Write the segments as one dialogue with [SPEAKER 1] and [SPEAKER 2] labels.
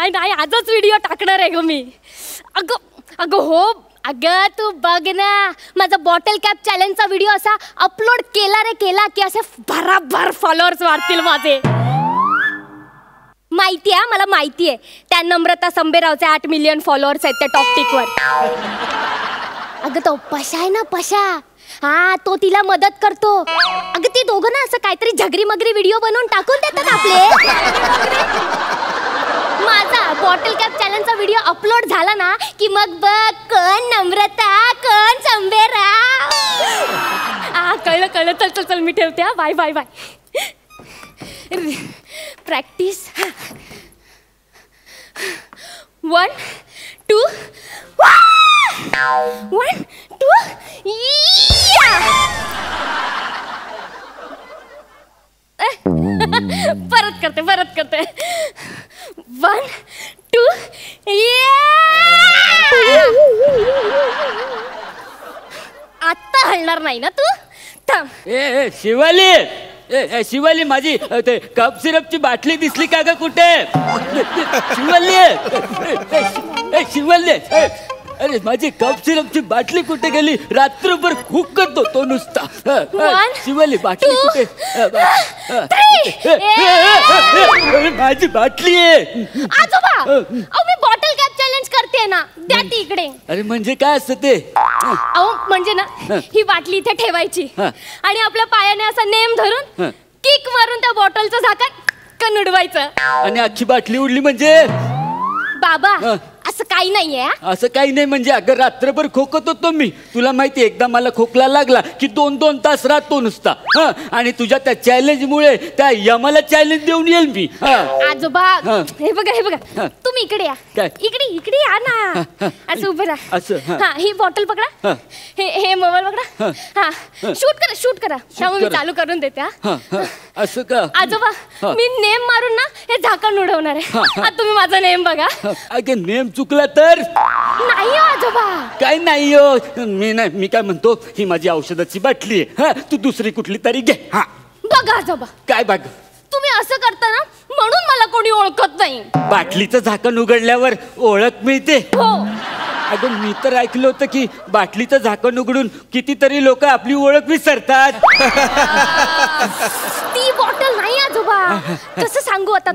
[SPEAKER 1] नाही नाही आजच व्हिडिओ टाकणार आहे ग मी. अगं हो अगं तू बघ ना माझा बॉटल कॅप चॅलेंजचा व्हिडिओ असा अपलोड केला रे केला की असे भराभर फॉलोअर्स वाढतील माझे. माहिती आहे मला माहिती आहे त्या नम्रता संबेरावचे 8 मिलियन फॉलोअर्स आहेत त्या टॉकटिकवर. अगं तो पशा आहे ना पशा हा तो तिला मदत करतो. अगं ते दोघं ना असं काहीतरी झगरी मगरी व्हिडिओ बनवून टाकून देतात आपले. माझा बॉटल कॅप चॅलेंजचा व्हिडिओ अपलोड झाला ना की मग बघ कोण नम्रता कोण संबेराव. कळलं कळलं चल चल चल मी ठेवते हा. Bye bye bye. प्रॅक्टिस 1 2 1 2 परत करते 1 2 आता हलणार नाही ना तू. थांब.
[SPEAKER 2] ए शिवाली शिवाली माझी ते कप सिरपची बाटली दिसली का ग कुठे. शिवाली शिवाली अरे माझी कप सिरपची बाटली कुठे गेली. रात्रभर खूप करतो तो नुसता. शिवाली बाटली कुठे. माझी बाटली आहे.
[SPEAKER 1] आजोबा मी बॉटल कॅप चॅलेंज करते ना द्या ती इकडे.
[SPEAKER 2] अरे म्हणजे काय असतं ते.
[SPEAKER 1] म्हणजे ना ही बाटली इथे ठेवायची आणि आपल्या पायाने असा नेम धरून किक मारून त्या बॉटलचं झाकण उडवायचं
[SPEAKER 2] आणि अख्खी बाटली उडली म्हणजे.
[SPEAKER 1] बाबा असं काही नाहीये.
[SPEAKER 2] असं काही नाही म्हणजे अगं रात्रभर खोकत होतो मी. तुला माहिती एकदा मला खोकला लागला की 2-2 तास राहतो नुसता. आणि तुझ्या त्या चॅलेंज मुळे त्या यमाला चॅलेंज देऊन येईल मी.
[SPEAKER 1] आजोबा हे बघा तुम्ही इकडे या. इकडे या ना. असं उभं राहा.
[SPEAKER 2] असं
[SPEAKER 1] ही बॉटल पकडा. हे मोबाईल पकडा. हा शूट करा त्यामुळे मी चालू करून देते.
[SPEAKER 2] असं का
[SPEAKER 1] आजोबा मी नेम मारून ना हे झाकण उडवणार आहे. तुम्ही माझा नेम बघा.
[SPEAKER 2] अगं नेम चुकला तर.
[SPEAKER 1] नाही आजोबा
[SPEAKER 2] काय नाही हो. मी काय म्हणतो ही माझी औषधाची बाटली आहे. तू दुसरी कुठली तरी घे.
[SPEAKER 1] बघा आजोबा.
[SPEAKER 2] काय बघ
[SPEAKER 1] तुम्ही असं करता ना म्हणून मला कोणी ओळखत नाही.
[SPEAKER 2] बाटलीचं झाकण उघडल्यावर ओळख मिळते.
[SPEAKER 1] हो
[SPEAKER 2] अगं मी तर ऐकलं होतं की बाटलीचं झाकण उघडून कितीतरी लोक आपली ओळख विसरतात.
[SPEAKER 1] ती बॉटल नाही आजोबा कसं सांगू आता.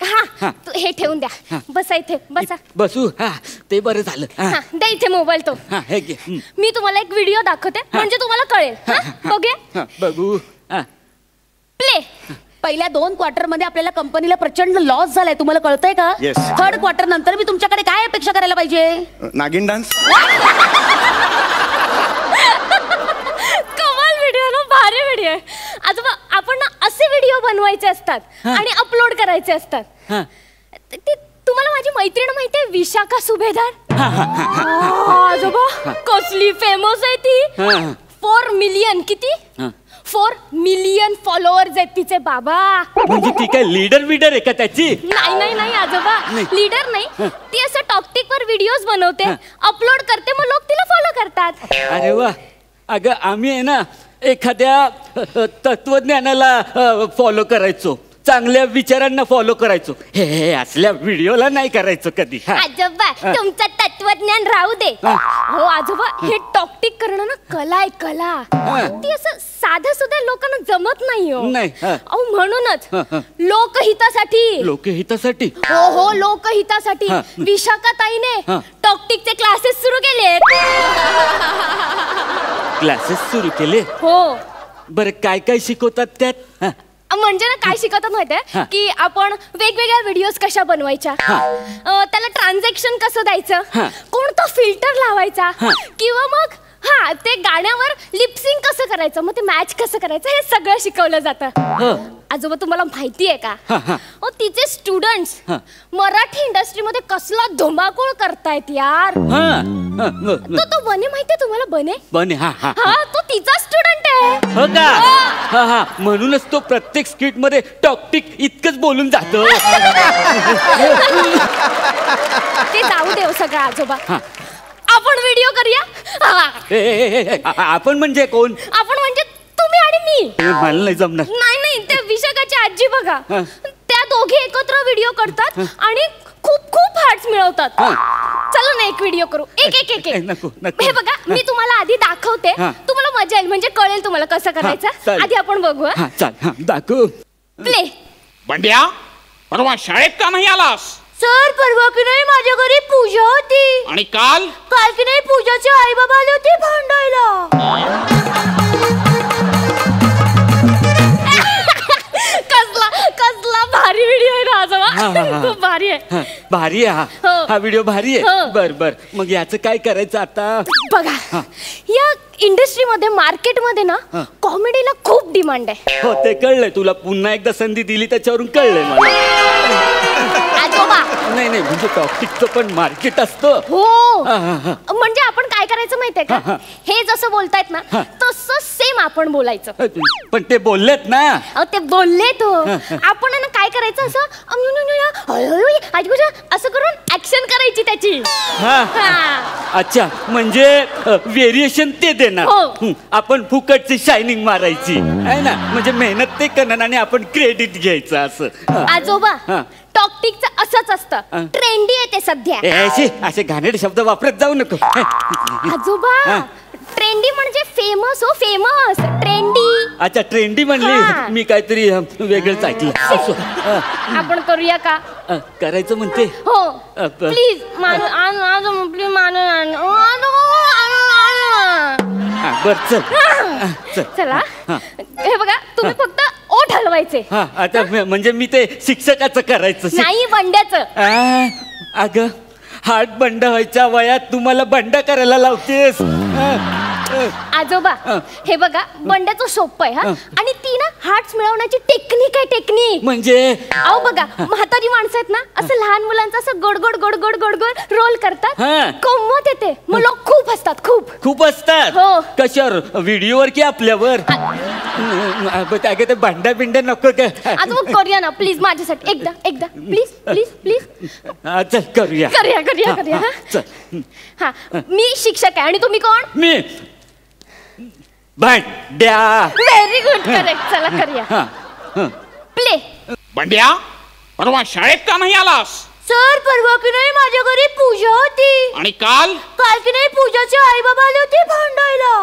[SPEAKER 1] हा हे ठेवून द्या. बसा इथे बसा.
[SPEAKER 2] बसू ते बरं झालं.
[SPEAKER 1] द्या इथे मोबाईल तो.
[SPEAKER 2] हे घे.
[SPEAKER 1] मी तुम्हाला एक व्हिडिओ दाखवते म्हणजे तुम्हाला कळेल. बघूया.
[SPEAKER 2] बघू.
[SPEAKER 1] प्ले.
[SPEAKER 3] पहिल्या 2 क्वार्टर मध्ये आपल्याला कंपनीला प्रचंड लॉस झालाय. तुम्हाला कळतंय का. थर्ड क्वार्टर नंतर मी तुमच्याकडे काय अपेक्षा करायला पाहिजे.
[SPEAKER 4] नागिन डान्स.
[SPEAKER 1] कमाल व्हिडिओ ना भारी व्हिडिओ आहे. आजोबा आपण ना असे व्हिडिओ बनवायचे असतात आणि अपलोड करायचे असतात. ते तुम्हाला माझी मैत्रीण माहिती आहे विशाखा सुभेदार. आजोबा कसली फेमस आहे ती. 4 मिलियन किती 4 मिलियन फॉलोअर्स आहेत तिचे बाबा.
[SPEAKER 2] म्हणजे ती काय लीडर आहे का त्याची.
[SPEAKER 1] नाही आजोबा लीडर नाही. ती असं टॉकटिक वर व्हिडिओज बनवते अपलोड करते मग लोक तिला फॉलो करतात.
[SPEAKER 2] अरे वा. अगं आम्ही आहे ना एखाद्या तत्वज्ञानाला फॉलो करायचो. चांगल्या विचारांना फॉलो करायचो. हे असल्या व्हिडिओला नाही करायचो कधी.
[SPEAKER 1] आजोबा तुमचं तत्वज्ञान राहू दे. हो आजोबा हे टॉकटिक करणं ना कला आहे कला. ती असं साध्या सुद्धा लोकांना जमत नाही हो.
[SPEAKER 2] नाही.
[SPEAKER 1] अहो म्हणूनच लोकहितासाठी हो लोकहितासाठी विशाखा ताईने टॉकटिकचे क्लासेस सुरू केले.
[SPEAKER 2] क्लासेस सुरू केले.
[SPEAKER 1] हो.
[SPEAKER 2] बरं काय काय शिकवतात त्यात.
[SPEAKER 1] म्हणजे ना काय शिकवतात माहितीये की आपण वेगवेगळ्या व्हिडिओज कशा बनवायच्या त्याला ट्रान्झॅक्शन कसं द्यायचं कोणता फिल्टर लावायचा किंवा मग ते गाण्यावर लिपसिंग कसं करायचं मग ते मॅच कसं करायचं हे सगळं शिकवलं जातं. आजोबा तुम्हाला माहिती आहे का तिचे स्टुडंट्स मराठी इंडस्ट्रीमध्ये कसला धुमाकूळ करतायत यार. तो बने माहितीये तुम्हाला बने तो तिचा स्टुडंट आहे.
[SPEAKER 2] हो का. म्हणूनच तो प्रत्येक स्किट मध्ये टॉकटिक इतकंच बोलून जातो.
[SPEAKER 1] ते जाऊ देव सगळं आजोबा. आपण व्हिडिओ करूया.
[SPEAKER 2] आपण म्हणजे कोण.
[SPEAKER 1] आपण म्हणजे तुम्ही आणि मी.
[SPEAKER 2] मला नाही जमणार.
[SPEAKER 1] नाही त्या विशाखाची आजी बघा त्या दोघे एकत्र व्हिडिओ करतात आणि खूप हार्ट्स मिळवतात. चला ना एक व्हिडिओ करू. एक
[SPEAKER 2] नको नको.
[SPEAKER 1] हे बघा मी तुम्हाला आधी दाखवते, तुम्हाला मजा येईल, म्हणजे कळेल तुम्हाला कसं करायचं. आधी आपण बघू.
[SPEAKER 2] चल दाखव.
[SPEAKER 1] प्ले.
[SPEAKER 4] बंड्या, परवा शाळेत का नाही आलास?
[SPEAKER 3] सर परवा की नाही माझ्या घरी पूजा होती.
[SPEAKER 4] आणि काल
[SPEAKER 3] की नाही पूजाचे आई बाबा आले होते भांडायला.
[SPEAKER 1] कसला भारी व्हिडिओ आहे ना आजोबा. खूप भारी आहे.
[SPEAKER 2] भारी आहे हा व्हिडिओ भारी आहे. बर बर, मग याचं काय करायचं आता?
[SPEAKER 1] बघा या इंडस्ट्रीमध्ये मार्केटमध्ये ना कॉमेडीला खूप डिमांड आहे.
[SPEAKER 2] हो ते कळलंय तुला. पुन्हा एकदा संधी दिली त्याच्यावरून कळलंय मला.
[SPEAKER 1] आजोबा
[SPEAKER 2] नाही नाही, म्हणजे टॉपिकचं पण मार्केट असतं.
[SPEAKER 1] हो म्हणजे आपण काय करायचं माहितीये का, हे जसं बोलतायत ना तसं सेम आपण बोलायचं.
[SPEAKER 2] पण ते बोललेत ना.
[SPEAKER 1] ते बोलले तो आपण ना काय करायचं असं असं करून ऍक्शन करायची त्याची.
[SPEAKER 2] अच्छा, म्हणजे व्हेरिएशन ते देणार. आपण फुकटची शायनिंग मारायची आहे ना, म्हणजे मेहनत ते करणार आणि आपण क्रेडिट घ्यायचं असं.
[SPEAKER 1] आजोबा टॉक्टिकचं असंच असतं. ट्रेंडी आहे ते सध्या.
[SPEAKER 2] असे घाणेरडे शब्द वापरत जाऊ नको.
[SPEAKER 1] आजोबा ट्रेंडी म्हणजे फेमस. हो फेमस ट्रेंडी.
[SPEAKER 2] अच्छा ट्रेंडी म्हणली, मी काहीतरी वेगळंच ऐकलं.
[SPEAKER 1] आपण करूया का?
[SPEAKER 2] करायचं म्हणते.
[SPEAKER 1] हो प्लीज प्लीज
[SPEAKER 2] बर चल.
[SPEAKER 1] चला हे बघा तुम्ही फक्त ओठ हलवायचे.
[SPEAKER 2] आता म्हणजे मी ते शिक्षकाचं करायचं.
[SPEAKER 1] नाही बंड्याचं.
[SPEAKER 2] अगं हार्ट बंड व्हायच्या वयात तुम्हाला बंड करायला लावतेस.
[SPEAKER 1] आजोबा हे बघा बंड्याचं सोपं आहे हा. आणि ती ना हार्ट्स मिळवण्याची टेक्निक आहे. टेक्निक
[SPEAKER 2] म्हणजे
[SPEAKER 1] अहो बघा म्हातारी माणसं आहेत ना असं लहान मुलांचं असं गोड गोड गोड गोड गोड गोड रोल करतात. गंमत येते. मग लोक खूप असतात. खूप
[SPEAKER 2] असतात.
[SPEAKER 1] हो.
[SPEAKER 2] कशावर? व्हिडिओवर की आपल्यावर? ते भांड्या बिंड्या नको काय.
[SPEAKER 1] आजोबा करूया ना प्लीज माझ्यासाठी एकदा प्लीज प्लीज प्लीज.
[SPEAKER 2] चल करूया.
[SPEAKER 1] चल. हा मी शिक्षक आहे आणि तुम्ही कोण?
[SPEAKER 2] मी भांड्या.
[SPEAKER 1] Very good correct. चला करूया. प्ले.
[SPEAKER 4] बंड्या, परवा शाळेत का नाही आलास?
[SPEAKER 3] सर परवा की नाही माझ्या घरी पूजा होती.
[SPEAKER 4] आणि काल
[SPEAKER 3] की नाही पूजाचे आई बाबा आले होते भांडायला.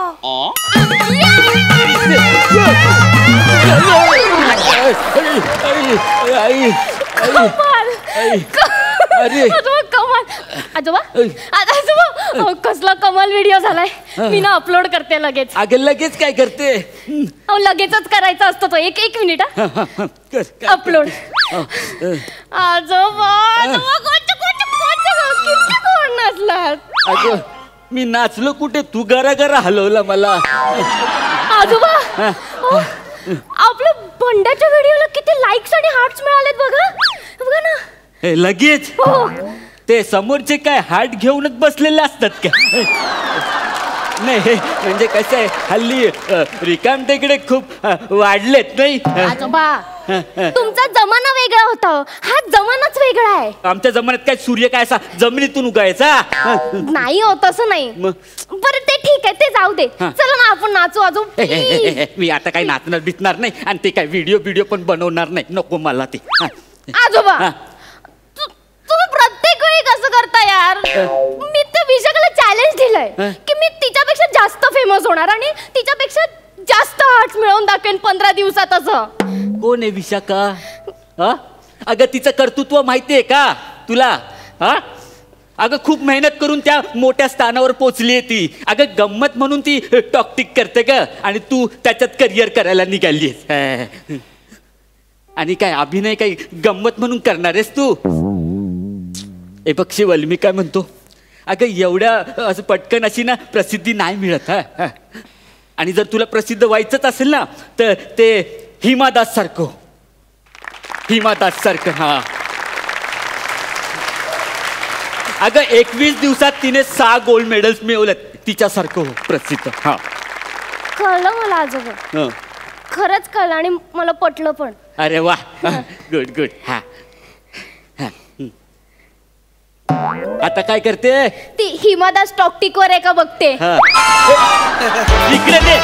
[SPEAKER 2] अरे
[SPEAKER 1] कमाल. आजोबा कसला कमाल व्हिडिओ झालाय. मी ना अपलोड करते लगेच.
[SPEAKER 2] अगं लगेच काय करते?
[SPEAKER 1] लगेचच करायचा असतो तो. एक मिनिट. अपलोड. आजोबा किती कोण नसलात.
[SPEAKER 2] अगं मी नाचलो कुठे? तू गरा हलवला मला.
[SPEAKER 1] आजोबा आपल्या बंड्याच्या व्हिडिओला किती लाईक्स आणि हार्ट्स मिळालेत बघा. बघा ना.
[SPEAKER 2] लगेच ते समोरचे काय हार्ट घेऊनच बसलेले असतात का? नाही म्हणजे कसं आहे हल्ली रिकाम टेकडे खूप वाढलेत नाही.
[SPEAKER 1] आजोबा तुमचा जमाना वेगळा होता. हा जमानाच वेगळा आहे.
[SPEAKER 2] आमच्या जमान्यात काय सूर्य काय असा जमिनीतून उगायचा?
[SPEAKER 1] नाही हो तसं नाही. बरं ते ठीक आहे ते जाऊ दे. चला ना आपण नाचू. आजोबा
[SPEAKER 2] मी आता काही नाचणार बिचणार नाही आणि ते काय व्हिडिओ पण बनवणार नाही. नको मला ते.
[SPEAKER 1] आजोबा तुम्ही प्रत्येक वेळी कसं करता यार. मी त्या विशाखाला चॅलेंज दिलंय की मी तिच्यापेक्षा जास्त फेमस होणार आणि तिच्यापेक्षा जास्त हार्ट्स मिळवून दाखवेन 15 दिवसात. असं
[SPEAKER 2] कोण आहे विशाखा? अगं तिचं कर्तृत्व माहितीये का तुला? अगं खूप मेहनत करून त्या मोठ्या स्थानावर पोचली ती. अगं गंमत म्हणून ती टॉक्टिक करते ग आणि तू त्याच्यात करिअर करायला निघालीस. आणि काय अभिनय काही गंमत म्हणून करणार आहेस तू? ए बक्षीवल मी काय म्हणतो, अगं एवढ्या असं पटकन अशी ना प्रसिद्धी नाही मिळत. आणि जर तुला प्रसिद्ध व्हायचंच असेल ना तर ते हिमा दास सारखं हा. अगं 21 दिवसात तिने 6 गोल्ड मेडल्स मिळवलेत. तिच्यासारखं हो प्रसिद्ध. हा
[SPEAKER 1] कळलं मला आजोबा. खरंच कळलं आणि मला पटलं पण.
[SPEAKER 2] अरे वा गुड. हा आता काय करते?
[SPEAKER 1] ती हिमा दास टॉक्टिक वर आहे का बघते.
[SPEAKER 2] इकडे दे.